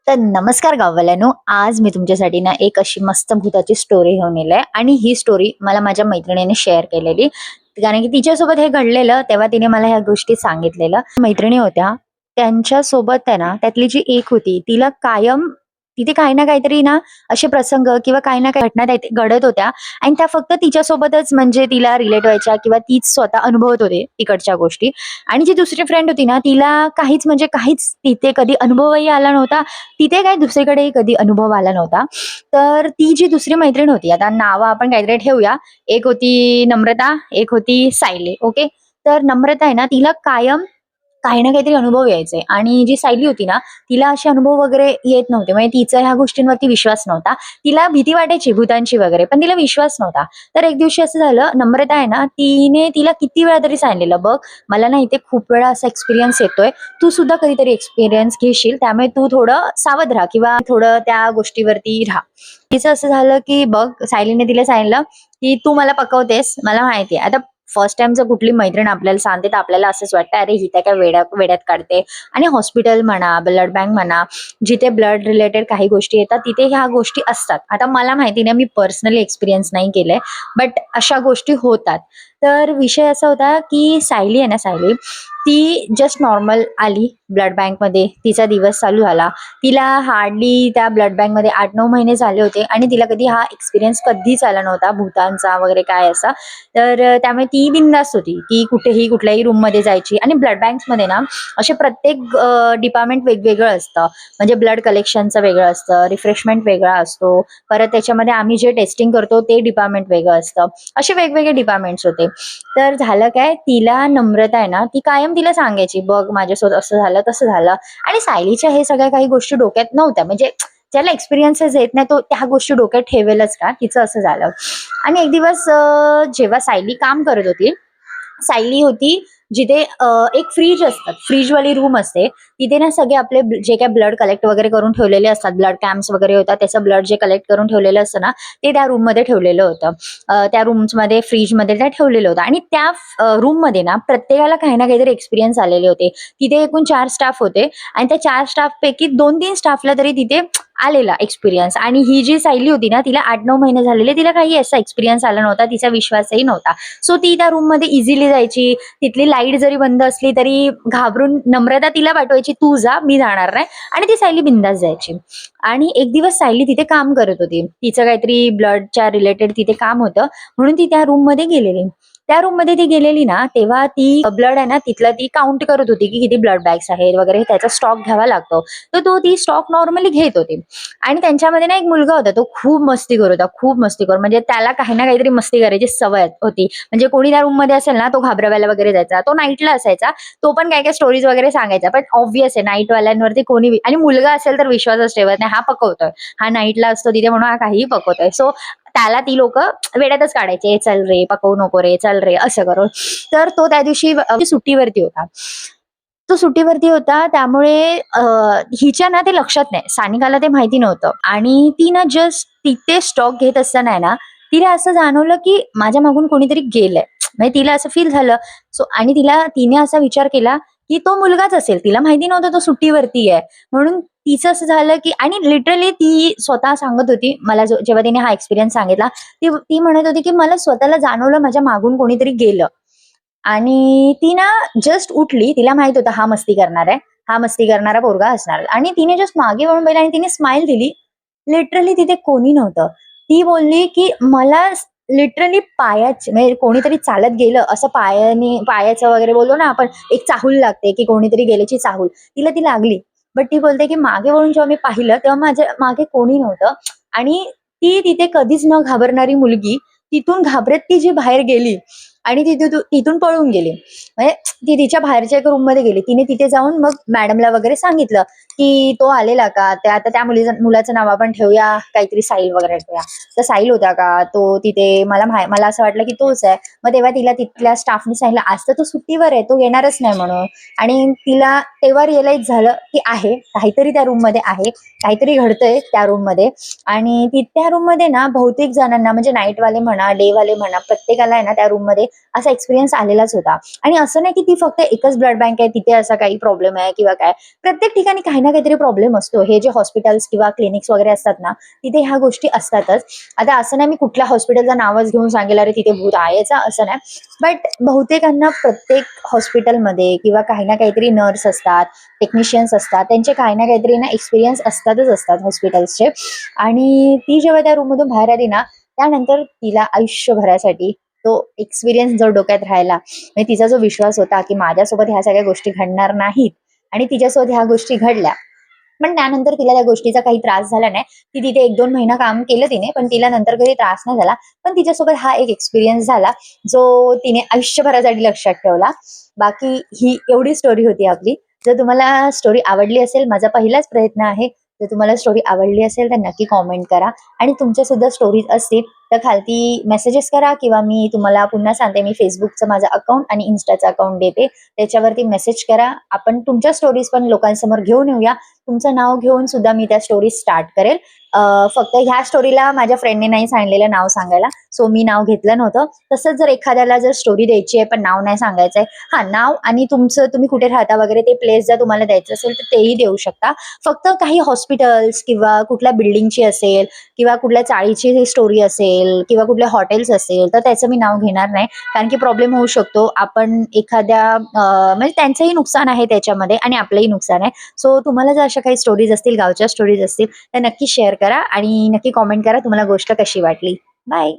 तर नमस्कार गाववाल्यांनो, आज मी तुमच्यासाठी ना एक अशी मस्त भूताची स्टोरी घेऊन आले आणि ही स्टोरी मला माझ्या मैत्रिणीने शेअर केलेली. कारण की तिच्यासोबत हे घडलेलं तेव्हा तिने मला ह्या गोष्टी सांगितलेलं. मैत्रिणी होत्या, त्यांच्यासोबत आहे ना त्यातली जी एक होती तिला कायम तिथे काही ना काहीतरी ना असे प्रसंग किंवा काही ना काही घटना घडत होत्या आणि त्या फक्त तिच्यासोबतच म्हणजे तिला रिलेट व्हायच्या किंवा तीच स्वतः अनुभवत होते तिकडच्या गोष्टी. आणि जी दुसरी फ्रेंड होती ना तिला काहीच म्हणजे काहीच तिथे कधी अनुभवही आला नव्हता, तिथे काही दुसरीकडेही कधी अनुभव आला नव्हता. तर ती जी दुसरी मैत्रीण होती, आता नावं आपण काहीतरी ठेवूया. एक होती नम्रता, एक होती सायली. ओके. तर नम्रता आहे ना, तिला कायम काही ना काहीतरी अनुभव यायचे आणि जी सायली होती ना, तिला असे अनुभव वगैरे येत नव्हते. म्हणजे तिचा ह्या गोष्टींवरती विश्वास नव्हता. तिला भीती वाटायची भुतांची वगैरे, पण तिला विश्वास नव्हता. तर एक दिवशी असं झालं, नम्रता आहे ना, तिने तिला किती वेळा तरी सांगितलेलं, "बघ, मला ना इथे खूप वेळा असा एक्सपिरियन्स येतोय. तू सुद्धा कधीतरी एक्सपिरियन्स घेशील, त्यामुळे तू थोडं सावध राहा किंवा थोडं त्या गोष्टीवरती राहा." तिचं असं झालं, की बघ सायलीने तिला सांगितलं, की "तू मला पकवतेस, मला माहिती आहे." आता फर्स्ट टाईम जर कुठली मैत्रीण आपल्याला सांगते, तर आपल्याला असंच वाटतं, "अरे, ही तर काय वेड्यात काढते." आणि हॉस्पिटल म्हणा, ब्लड बँक म्हणा, जिथे ब्लड रिलेटेड काही गोष्टी येतात, तिथे ह्या गोष्टी असतात. आता मला माहिती नाही, मी पर्सनली एक्सपिरियन्स नाही केलंय, बट अशा गोष्टी होतात. तर विषय असा होता, की सायली आहे ना सायली, ती जस्ट नॉर्मल आली ब्लड बँकमध्ये. तिचा दिवस चालू झाला. तिला हार्डली त्या ब्लड बँकमध्ये 8-9 महिने झाले होते आणि तिला कधी हा एक्सपिरियन्स कधीच आला नव्हता भूतांचा वगैरे काय असा. तर त्यामुळे ती बिनधास्त होती. ती कुठेही कुठल्याही रूममध्ये जायची आणि ब्लड बँक्समध्ये ना असे प्रत्येक डिपार्टमेंट वेगवेगळं असतं. म्हणजे ब्लड कलेक्शनचं वेगळं असतं, रिफ्रेशमेंट वेगळा असतो. परत त्याच्यामध्ये आम्ही जे टेस्टिंग करतो ते डिपार्टमेंट वेगळं असतं. असे वेगवेगळे डिपार्टमेंट्स होते. तर झालं काय, तिला नम्रता आहे ना, ती कायम तिला सांगायची, "बघ माझ्यासोबत असं झालं, तसं झालं." आणि सायलीच्या हे सगळ्या काही गोष्टी डोक्यात नव्हत्या. म्हणजे ज्याला एक्सपिरियन्सच येत नाही, तो त्या गोष्टी डोक्यात ठेवेलच का? तिचं असं झालं. आणि एक दिवस जेव्हा सायली काम करत होती, सायली होती जिथे एक फ्रीज असतात, फ्रीजवाली रूम असते. तिथे ना सगळे आपले जे काही ब्लड कलेक्ट वगैरे करून ठेवलेले असतात, ब्लड कॅम्प्स वगैरे होतात, त्याचं ब्लड जे कलेक्ट करून ठेवलेलं असतं ना, ते त्या रूममध्ये ठेवलेलं होतं. त्या रूम्समध्ये, फ्रीजमध्ये त्या ठेवलेलं होतं आणि त्या रूममध्ये ना प्रत्येकाला काही ना काहीतरी एक्सपिरियन्स आलेले होते. तिथे एकूण 4 स्टाफ होते आणि त्या 4 स्टाफपैकी 2-3 स्टाफला तरी तिथे आलेला एक्सपिरियन्स आणि ही जी सायली होती ना, तिला 8-9 महिने झालेले, तिला काही असा एक्सपिरियन्स आला नव्हता, तिचा विश्वासही नव्हता. सो ती त्या रूममध्ये इझिली जायची. तिथली लाईट जरी बंद असली तरी घाबरून नम्रता तिला पाठवायची, "तू जा, मी जाणार नाही." आणि ती सायली बिंदास जायची. आणि एक दिवस सायली तिथे काम करत होती. तिचं काहीतरी ब्लडच्या रिलेटेड तिथे काम होतं, म्हणून ती त्या रूममध्ये गेलेली. त्या रूममध्ये ती गेलेली ना, तेव्हा ती ब्लड आहे ना, तिथलं ती काउंट करत होती, की किती ब्लड बॅग्स आहेत वगैरे त्याचा स्टॉक घ्यावा लागतो. तर तो ती स्टॉक नॉर्मली घेत होती. आणि त्यांच्यामध्ये ना एक मुलगा होता, तो खूप मस्तीखोर होता, खूप मस्तीखोर. म्हणजे त्याला काही ना काहीतरी मस्ती करायची सवय होती. म्हणजे कोणी त्या रूममध्ये असेल ना, तो घाबरवायला वगैरे जायचा. तो नाईटला असायचा. तो पण काय-काय स्टोरीज वगैरे सांगायचा. पण ऑब्व्हियस आहे नाईटवाल्यांवरती कोणी आणि मुलगा असेल तर विश्वासच ठेवत नाही. हा पकवतोय. हा नाईटला असतो तिथे म्हणून हा काहीही पकवतोय. सो त्याला ती लोकं वेड्यातच काढायचे. "ए चल रे, पकवू नको रे, चल रे," असं करून. तर तो त्या दिवशी सुट्टीवरती होता. तो सुट्टीवरती होता त्यामुळे हिच्या ना ते लक्षात नाही. सानिकाला ते माहिती नव्हतं आणि ती ना जस्ट तिथे स्टॉक घेत असताना आहे ना, तिला असं जाणवलं, की माझ्या मागून कोणीतरी गेलंय. म्हणजे तिला असं फील झालं. सो आणि तिने असा विचार केला, की तो मुलगाच असेल. तिला माहिती नव्हतं तो सुट्टीवरती आहे. म्हणून तिचं असं झालं, की आणि लिटरली ती स्वतः सांगत होती, मला जेव्हा तिने हा एक्सपिरियन्स सांगितला, ती ती म्हणत होती, की मला स्वतःला जाणवलं माझ्या मागून कोणीतरी गेलं. आणि ती ना जस्ट उठली. तिला माहित होतं हा मस्ती करणार आहे. हा मस्ती करणारा पोरगा असणार आणि तिने जस्ट मागे वळून बघितलं आणि तिने स्माईल दिली. लिटरली तिथे कोणी नव्हतं. ती बोलली, की मला लिटरली म्हणजे कोणीतरी चालत गेलं असं पायाचं वगैरे बोललो ना आपण, एक चाहूल लागते, की कोणीतरी गेल्याची चाहूल. तिला ती लागली. बट ती बोलते, की मागे वळून जेव्हा मी पाहिलं, तेव्हा माझ्या मागे कोणी नव्हतं आणि ती तिथे कधीच न घाबरणारी मुलगी तिथून घाबरत ती जी बाहेर गेली आणि तिथून पळून गेली. म्हणजे ती तिच्या बाहेरच्या एका रूममध्ये गेली. तिने तिथे जाऊन मग मॅडमला वगैरे सांगितलं, की तो आलेला का? आता त्या मुलाचं नाव आपण ठेवूया काहीतरी साहिल वगैरे ठेवूया. तर साहिल होता का? तो तिथे मला असं वाटलं की तोच आहे. मग तेव्हा तिला तिथल्या स्टाफनी सांगितलं, "आज तर तो सुट्टीवर आहे, तो येणारच नाही" म्हणून. आणि तिला तेव्हा रिअलाईज झालं, की काहीतरी त्या रूममध्ये आहे. काहीतरी घडतंय त्या रूममध्ये आणि त्या रूममध्ये ना बहुतेक जणांना म्हणजे नाईटवाले म्हणा, डेवाले म्हणा, प्रत्येकाला आहे ना त्या रूममध्ये असा एक्सपिरियन्स आलेलाच होता. आणि असं नाही की ती फक्त एकच ब्लड बँक आहे, तिथे असा काही प्रॉब्लेम आहे किंवा काय. प्रत्येक ठिकाणी काही ना काहीतरी प्रॉब्लेम असतो. हे जे हॉस्पिटल्स किंवा क्लिनिक्स वगैरे असतात ना, तिथे ह्या गोष्टी असतातच. आता असं नाही मी कुठल्या हॉस्पिटलचं नावच घेऊन सांगेल, "अरे तिथे भूत आहेच हां," असं नाही. बट बहुतेकांना प्रत्येक हॉस्पिटलमध्ये किंवा काही ना काहीतरी नर्स असतात, टेक्निशियन्स असतात, त्यांचे काही ना काहीतरी ना एक्सपिरियन्स असतातच असतात हॉस्पिटल्सचे. आणि ती जेव्हा त्या रूममधून बाहेर आली ना, त्यानंतर तिला आयुष्यभरासाठी तो एक्सपिरियन्स जो डोक्यात राहिला, म्हणजे तिचा जो विश्वास होता, की माझ्यासोबत ह्या सगळ्या गोष्टी घडणार नाहीत आणि तिच्यासोबत ह्या गोष्टी घडल्या. पण त्यानंतर तिला त्या गोष्टीचा काही त्रास झाला नाही. ती तिथे 1-2 महिना काम केलं तिने, पण तिला नंतर कधी त्रास नाही झाला. पण तिच्यासोबत हा एक एक्सपिरियन्स झाला, जो तिने आयुष्यभरासाठी लक्षात ठेवला. बाकी ही एवढी स्टोरी होती आपली. जर तुम्हाला स्टोरी आवडली असेल, माझा पहिलाच प्रयत्न आहे. जर तुम्हाला स्टोरी आवडली असेल, तर नक्की कॉमेंट करा आणि तुमच्या सुद्धा स्टोरीज असतील, तर खालती मेसेजेस करा किंवा मी तुम्हाला पुन्हा सांगते, मी Facebookचं माझं अकाउंट आणि Instaचं अकाउंट देते. त्याच्यावरती मेसेज करा. आपण तुमच्या स्टोरीज पण लोकांसमोर घेऊन येऊया. तुमचं नाव घेऊन सुद्धा मी त्या स्टोरीज स्टार्ट करेल. फक्त ह्या स्टोरीला माझ्या फ्रेंडने नाही सांगितलेलं नाव सांगायला, सो मी नाव घेतलं नव्हतं. तसंच जर एखाद्याला जर स्टोरी द्यायची आहे, पण नाव नाही सांगायचंय, हां, नाव आणि तुमचं तुम्ही कुठे राहता वगैरे ते प्लेस जर तुम्हाला द्यायचं असेल, तर तेही देऊ शकता. फक्त काही हॉस्पिटल्स किंवा कुठल्या बिल्डिंगची असेल किंवा कुठल्या चाळीची स्टोरी असेल किंवा कुठले हॉटेल्स असेल, तर त्याचं मी नाव घेणार नाही. कारण की प्रॉब्लेम होऊ शकतो. आपण एखाद्या म्हणजे त्यांचंही नुकसान आहे त्याच्यामध्ये आणि आपलंही नुकसान आहे. सो तुम्हाला जर अशा काही स्टोरीज असतील, गावच्या स्टोरीज असतील, तर नक्की शेअर करा आणि नक्की कॉमेंट करा तुम्हाला गोष्ट कशी वाटली. बाय.